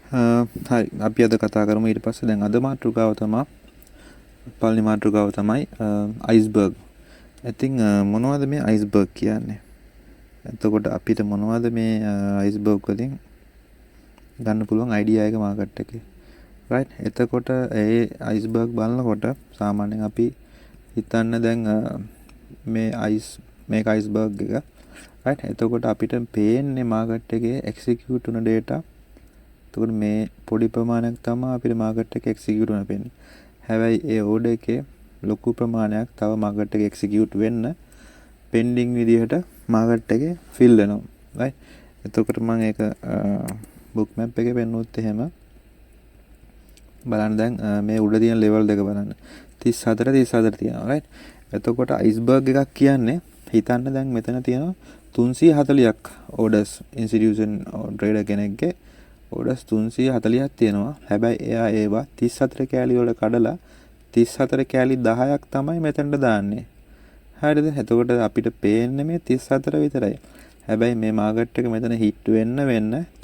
හරි අපි අද කතා කරමු ඊට පස්සේ දැන් අද මාතෘකාව තමයි පළවෙනි මාතෘකාව තමයි අයිස්බර්ග්. ඉතින් මොනවද මේ අයිස්බර්ග් කියන්නේ? එතකොට අපිට මොනවද මේ අයිස්බර්ග් වලින් ගන්න පුළුවන් අයිඩියා එක මාකට් එකේ? රයිට්. එතකොට ඒ අයිස්බර්ග් බලනකොට සාමාන්‍යයෙන් අපි හිතන්න දැන් මේක අයිස්බර්ග් එක. රයිට්. එතකොට අපිට පේන්නේ මාකට් එකේ එක්සිකියුට් වුණ data. එතකොට මේ පොඩි ප්‍රමාණයක් තමයි අපිට මාකට් එකේ එක්සිකියුට් වෙන පේන්නේ. හැබැයි ඒ ඕඩර් එකේ ලොකු ප්‍රමාණයක් තව මාකට් එකේ එක්සිකියුට් වෙන්න පෙන්ඩිං විදිහට මාකට් එකේ ෆිල් වෙනවා. රයිට්. එතකොට මම ඒක බුක් මැප් එකේ පෙන්නුවොත් එහෙම බලන්න දැන් මේ උඩ තියෙන ලෙවල් දෙක බලන්න 34 තියෙනවා. රයිට්. එතකොට අයිස්බර්ග් එකක් කියන්නේ හිතන්න දැන් මෙතන තියෙනවා 340ක් ඕඩර්ස් ඉන්ස්ටිටියුෂන් ට්‍රේඩර් කෙනෙක්ගේ ඕඩර්ස් 340ක් තියෙනවා. හැබැයි එයා ඒවා 34 කෑලි වල කඩලා 34 කෑලි 10ක් තමයි මෙතනට දාන්නේ. හරිද? එතකොට අපිට පේන්නේ මේ 34 විතරයි. හැබැයි මේ මාකට් එක මෙතන හිට් වෙන්න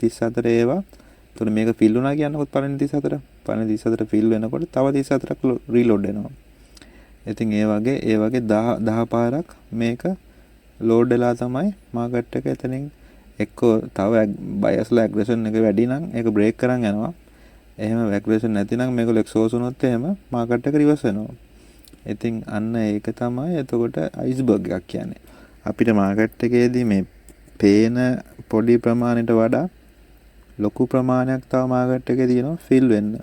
34 ඒවා. එතකොට මේක ෆිල් වුණා කියනකොට පළවෙනි 34 34 ෆිල් වෙනකොට තව 34ක් රීලෝඩ් වෙනවා. ඉතින් ඒ වගේ 10 පාරක් මේක ලෝඩ් වෙලා තමයි මාකට් එක එතනින් එක්කෝ තව බයස්ලා ඇග්‍රෙෂන් එක වැඩි නම් ඒක බ්‍රේක් කරන් යනවා. එහෙම ඇග්‍රෙෂන් නැතිනම් මේක එක්සෝස් වුණොත් එහෙම මාකට් එක රිවර්ස් වෙනවා. ඉතින් අන්න ඒක තමයි එතකොට අයිස්බර්ග් එකක් කියන්නේ. අපිට මාකට් එකේදී මේ පේන පොඩි ප්‍රමාණයට වඩා ලොකු ප්‍රමාණයක් තව මාකට් එකේ තියෙනවා ෆිල් වෙන්න.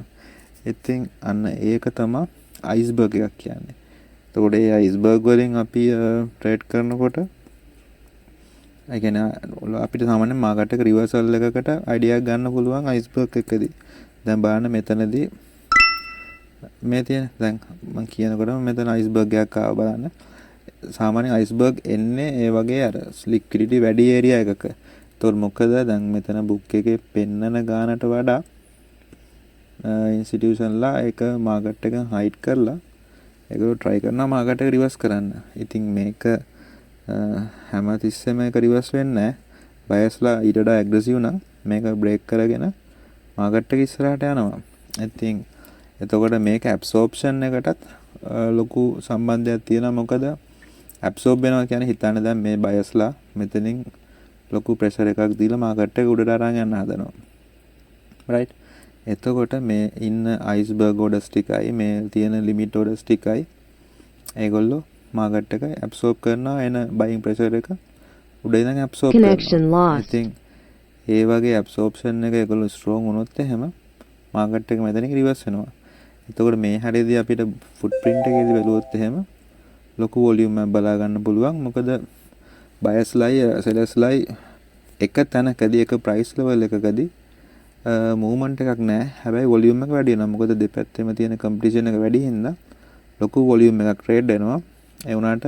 ඉතින් අන්න ඒක තමයි අයිස්බර්ග් එකක් කියන්නේ. එතකොට ඒ අයිස්බර්ග් වලින් අපි ට්‍රේඩ් කරනකොට ඒ කියන්නේ අපිට සාමාන්‍යයෙන් මාකට් එක රිවර්සල් එකකට අයිඩියා එකක් ගන්න පුළුවන් අයිස්බර්ග් එකකදී. දැන් බලන්න මෙතනදී මේ තියෙන දැන් මම කියනකොටම මෙතන අයිස්බර්ග් එකක් ආව බලන්න. සාමාන්‍යයෙන් අයිස්බර්ග් එන්නේ ඒ වගේ අර ලික්විඩිටි වැඩි ඒරියා එකක. ඒතකොට මොකද දැන් මෙතන බුක් එකේ පෙන්නන ගානට වඩා ඉන්ස්ටිටියුෂන්ලා ඒක මාකට් එක හයිඩ් කරලා ඒගොල්ලෝ try කරනවා මාකට් එක රිවර්ස් කරන්න. ඉතින් මේක හැම තිස්සෙම ඒක රිවර්ස් වෙන්නේ නැහැ. බයස්ලා ඊට වඩා ඇග්‍රෙසිව් නම් මේක බ්‍රේක් කරගෙන මාකට් එක ඉස්සරහට යනවා. ඉතින් එතකොට මේක ඇබ්සෝප්ෂන් එකටත් ලොකු සම්බන්ධයක් තියෙනවා. මොකද ඇබ්සෝබ් වෙනවා කියන්නේ හිතන්න දැන් මේ බයස්ලා මෙතනින් ලොකු ප්‍රෙෂර් එකක් දීලා මාකට් එක උඩට අරන් යන්න හදනවා. රයිට්. එතකොට මේ ඉන්න අයිස්බර්ග් ඕඩර්ස් ටිකයි මේ තියෙන ලිමිට් ඕඩර්ස් ටිකයි ඒගොල්ලෝ මාකට් එක ඇබ්සෝබ් කරනවා එන බයින් ප්‍රෙෂර් එක උඩ ඉඳන් ඇබ්සෝබ් කරනවා. ඉතින් ඒ වගේ ඇබ්සෝප්ෂන් එක ඒගොල්ලෝ ස්ට්‍රෝං වුණොත් එහෙම මාකට් එක මෙතනින් රිවර්ස් වෙනවා. එතකොට මේ හැරෙදී අපිට ෆුට් ප්‍රින්ට් එකේදී බැලුවොත් එහෙම ලොකු වොලියුම් එකක් බලා ගන්න පුළුවන්. මොකද බයස්ලයි සෙලර්ස්ලයි එක තැනකදී එක ප්‍රයිස් ලෙවල් එකකදී මූව්මන්ට් එකක් නැහැ. හැබැයි වොලියුම් එක වැඩි වෙනවා. මොකද දෙපැත්තෙම තියෙන කම්පිටිෂන් එක වැඩි හින්දා ලොකු වොලියුම් එකක් ට්‍රේඩ් වෙනවා. ඒ වුණාට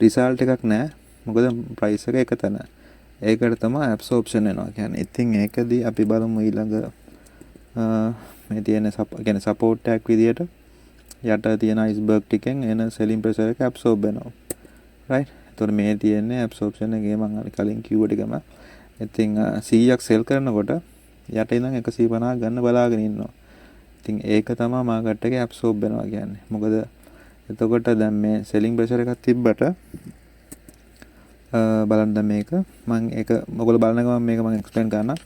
රිසල්ට් එකක් නැහැ. මොකද ප්‍රයිස් එක එක තැන. ඒකට තමයි ඇබ්සෝප්ෂන් වෙනවා කියන්නේ. ඉතින් ඒකදී අපි බලමු ඊළඟ මේ තියෙන කියන්නේ සපෝට් එකක් විදියට යට තියෙන අයිස්බර්ග් ටිකෙන් එන සෙලින් ප්‍රෙෂර් එක ඇබ්සෝබ් වෙනවා. රයිට්. එතකොට මේ තියෙන්නේ ඇබ්සෝප්ෂන් එකේ මම අර කලින් කිව්ව ටිකම. ඉතින් 100ක් සෙල් කරනකොට යට ඉඳන් 150 ගන්න බලාගෙන ඉන්නවා. ඉතින් ඒක තමයි මාකට් එකේ ඇබ්සෝබ් වෙනවා කියන්නේ. මොකද එතකොට දැන් මේ සෙලින් ප්‍රෙෂර් එකක් තිබ්බට බලන්න මේක මම ඒක ඔයගොල්ලෝ බලන ගමන් මේක මම එක්ස්ප්ලেইন කරනවා.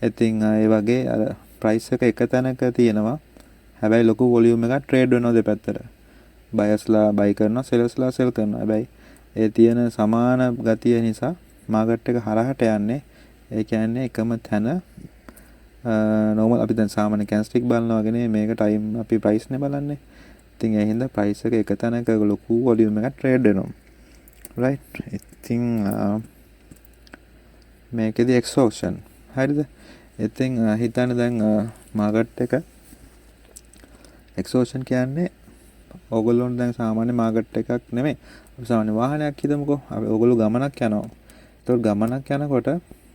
ඉතින් ඒ වගේ අර ප්‍රයිස් එක එක තැනක තියෙනවා. හැබැයි ලොකු වොලියුම් එකක් ට්‍රේඩ් වෙනවා දෙපැත්තට. බයස්ලා බයි කරනවා සෙලර්ස්ලා සෙල් කරනවා. හැබැයි ඒ තියෙන සමාන ගතිය නිසා මාකට් එක හරහට යන්නේ. ඒ කියන්නේ එකම තැන නෝමල් අපි දැන් සාමාන්‍ය කැන්ස්ටික් බලනවා වගේ මේක ටයිම් අපි ප්‍රයිස් නේ බලන්නේ. ඉතින් ඒ හින්දා ප්‍රයිස් එක එක තැනක ලොකු වොලියුම් එකක් ට්‍රේඩ් වෙනවා. රයිට්. ඉතින් මේකෙදි එක්ස්ऑක්ෂන්. හරිද? ඉතින් හිතන්න දැන් මාකට් එක එක්ස්ऑක්ෂන් කියන්නේ ඕගොල්ලොන්ට දැන් සාමාන්‍ය මාකට් එකක් නෙමෙයි. අපි සාමාන්‍ය වාහනයක් හිතමුකෝ. අපි ඕගොල්ලෝ ගමනක් යනවා. ඒතකොට ගමනක් යනකොට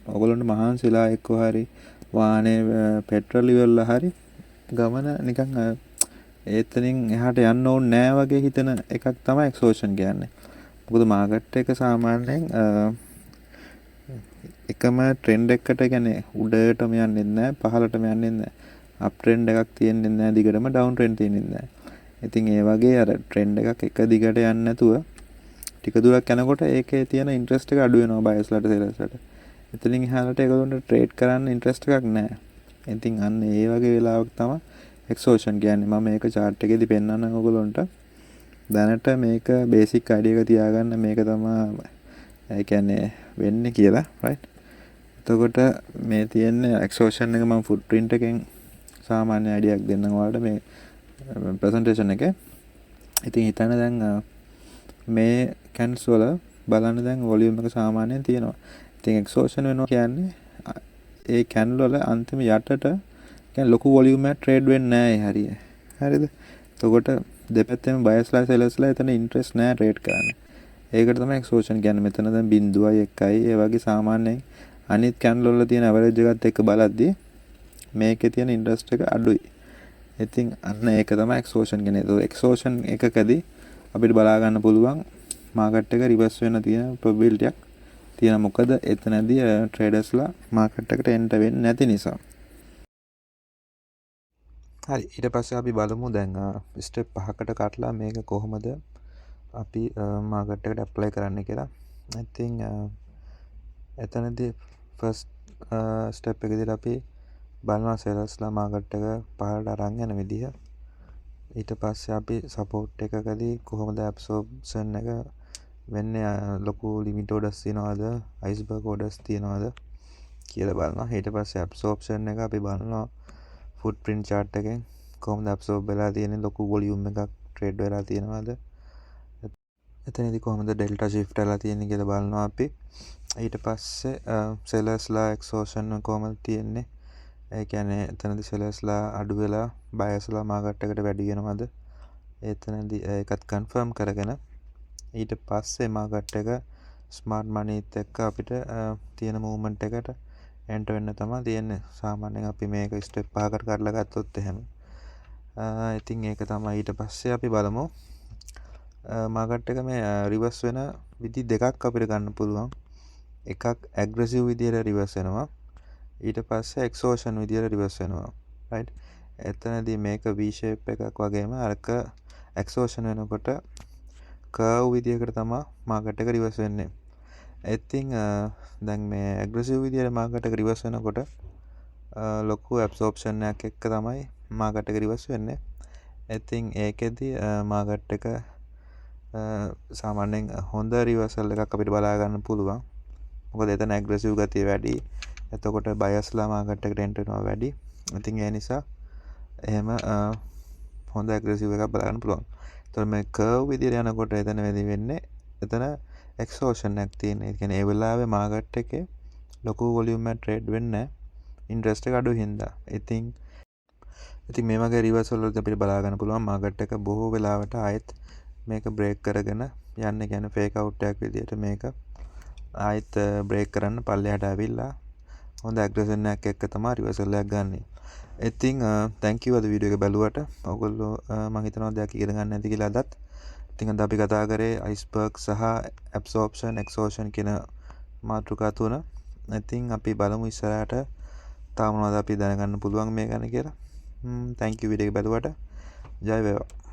ඕගොල්ලන්ට මහන්සිලා එක්ක හරි වාහනේ පෙට්‍රල් ඉවරලා හරි ගමන නිකන් එතනින් එහාට යන්න ඕනේ නෑ වගේ හිතන එකක් තමයි එක්ස්ऑක්ෂන් කියන්නේ. මොකද මාකට් එක සාමාන්‍යයෙන් එකම ට්‍රෙන්ඩ් එකකට කියන්නේ උඩටම යන්නේ නැහැ පහළටම යන්නේ නැහැ. අප් ට්‍රෙන්ඩ් එකක් තියෙන්නේ නැහැ දිගටම ඩවුන් ට්‍රෙන්ඩ් තියෙන්නේ නැහැ. ඉතින් ඒ වගේ අර ට්‍රෙන්ඩ් එකක් එක දිගට යන්නේ නැතුව ටික දුරක් යනකොට ඒකේ තියෙන ඉන්ට්‍රස්ට් එක අඩු වෙනවා බයස්ලාට සෙලර්ස්ලාට. එතනින් එහාට ඒගොල්ලන්ට ට්‍රේඩ් කරන්න ඉන්ට්‍රස්ට් එකක් නැහැ. ඉතින් අන්න ඒ වගේ වෙලාවක් තමයි එක්සෝෂන් කියන්නේ. මම මේක chart එකේදී පෙන්නන්නම් ඔයගොල්ලන්ට. දැනට මේක බේසික් අයිඩියා එක තියාගන්න මේක තමයි ඒ කියන්නේ වෙන්නේ කියලා right. එතකොට මේ තියෙන්නේ එක්සෝෂන් එක මම ෆුට්ප්‍රින්ට් එකෙන් සාමාන්‍ය අයිඩියා එකක් දෙන්නම් ඔයාලට මේ ප්‍රසන්ටේෂන් එකේ. ඉතින් හිතන්න දැන් මේ කැන්ස් වල බලන්න දැන් වොලියුම් එක සාමාන්‍යයෙන් තියෙනවා. ඉතින් එක්සෝෂන් වෙනවා කියන්නේ ඒ කැන්ඩල් වල අන්තිම යටට කියන්නේ ලොකු වොලියුම් එකක් ට්‍රේඩ් වෙන්නේ නැහැ ඒ හරිය. හරිද? එතකොට දෙපැත්තෙම බයස්ලා සෙලර්ස්ලා එතන ඉන්ට්‍රස්ට් නැහැ ට්‍රේඩ් කරන්න. ඒකට තමයි එක්සෝෂන් කියන්නේ. මෙතන දැන් 0යි 1යි ඒ වගේ සාමාන්‍යයෙන් අනිත් කැන්ඩල් වල තියෙන ඇවරේජ් එකත් එක්ක බලද්දී මේකේ තියෙන ඉන්ට්‍රස්ට් එක අඩුයි. ඉතින් අන්න ඒක තමයි එක්සෝෂන් කියන්නේ. ඒක එක්සෝෂන් එකකදී අපිට බලා ගන්න පුළුවන් මාකට් එක රිවර්ස් වෙන්න තියෙන ප්‍රොබබිලිටි එකක් තියෙනවා. මොකද එතනදී ට්‍රේඩර්ස්ලා මාකට් එකට එන්ටර් වෙන්නේ නැති නිසා. හරි ඊට පස්සේ අපි බලමු දැන් ස්ටෙප් 5කට කඩලා මේක කොහොමද අපි මාකට් එකට ඇප්ලයි කරන්න කියලා. I think එතනදී ෆස්ට් ස්ටෙප් එකේදී අපි බලනවා සෙලර්ස්ලා මාකට් එක පහළට අරන් යන විදිහ. ඊට පස්සේ අපි සපෝට් එකකදී කොහොමද ඇබ්සෝර්ප්ෂන් එක වෙන්නේ ලොකු ලිමිට් ඕඩර්ස් තියනවාද අයිස්බර්ග් ඕඩර්ස් තියනවාද කියලා බලනවා. ඊට පස්සේ ඇබ්සෝර්ප්ෂන් එක අපි බලනවා ෆුට්ප්‍රින්ට් chart එකෙන් කොහොමද ඇබ්සෝර්බ් වෙලා තියෙන්නේ ලොකු වොලියුම් එකක් ට්‍රේඩ් වෙලා තියෙනවද එතනදී කොහොමද ඩෙල්ටා shift වෙලා තියෙන්නේ කියලා බලනවා අපි. ඊට පස්සේ සෙලර්ස්ලා එක්සෝෂන් කොහොමද තියෙන්නේ ඒ කියන්නේ එතනදී සෙලර්ස්ලා අඩු වෙලා බයර්ස්ලා මාකට් එකට වැඩි වෙනවද එතනදී ඒකත් කන්ෆර්ම් කරගෙන ඊට පස්සේ මාකට් එක ස්මාර්ට් මනීත් එක්ක අපිට තියෙන මූව්මන්ට් එකට එන්ටර් වෙන්න තමයි තියෙන්නේ. සාමාන්‍යයෙන් අපි මේක ස්ටෙප් 5කට කඩලා ගත්තොත් එහෙම. ඉතින් ඒක තමයි ඊට පස්සේ අපි බලමු මාකට් එක මේ රිවර්ස් වෙන විදි දෙකක් අපිට ගන්න පුළුවන්. එකක් ඇග්‍රෙසිව් විදියට රිවර්ස් වෙනවා. ඊට පස්සේ එක්සෝෂන් විදියට රිවර්ස් වෙනවා. right. එතනදී මේක V shape එකක් වගේම අරක එක්සෝෂන් වෙනකොට කර්ව් විදියකට තමයි මාකට් එක රිවර්ස් වෙන්නේ. ඉතින් දැන් මේ ඇග්‍රෙසිව් විදියට මාකට් එක රිවර්ස් වෙනකොට ලොකු ඇබ්සෝර්ප්ෂන් එකක් එක්ක තමයි මාකට් එක රිවර්ස් වෙන්නේ. ඉතින් ඒකෙදි මාකට් එක සාමාන්‍යයෙන් හොඳ රිවර්සල් එකක් අපිට බලා ගන්න පුළුවන්. මොකද එතන ඇග්‍රෙසිව් ගතිය වැඩි. එතකොට බයස්ලා මාකට් එකට එන්ටර් වෙනවා වැඩි. ඉතින් ඒ නිසා එහෙම හොඳ ඇග්‍රෙසිව් එකක් බලා ගන්න පුළුවන්. එතකොට මේ කර්ව් විදියට යනකොට එතන වෙන්නේ එතන එක්සෝෂන් එකක් තියෙන. ඒ කියන්නේ ඒ වෙලාවේ මාකට් එකේ ලොකු වොලියුම් එකක් ට්‍රේඩ් වෙන්නේ නැහැ. ඉන්ට්‍රස්ට් එක අඩු හින්දා. ඉතින් මේ වගේ රිවර්සල් වලදී අපිට බලා ගන්න පුළුවන් මාකට් එක බොහෝ වෙලාවට ආයෙත් මේක බ්‍රේක් කරගෙන යන්නේ. කියන්නේ ෆේක් අවුට් එකක් විදියට මේක ආයෙත් බ්‍රේක් කරන්න පල්ලෙහාට ඇවිල්ලා හොඳ ඇග්‍රෙෂන් එකක් එක්ක තමයි රිවර්සල් එකක් ගන්නෙ. ඉතින් thank you අද වීඩියෝ එක බලුවට. ඔයගොල්ලෝ මම හිතනවා දෙයක් ඉගෙන ගන්න ඇති කියලා අදත්. ඉතින් අද අපි කතා කරේ අයිස්බර්ග් සහ ඇබ්සෝර්ප්ෂන් එක්සෝෂන් කියන මාතෘකා තුන. ඉතින් අපි බලමු ඉස්සරහට තාම මොනවද අපි දැනගන්න පුළුවන් මේ ගැන කියලා. thank you වීඩියෝ එක බලුවට. ජය වේවා.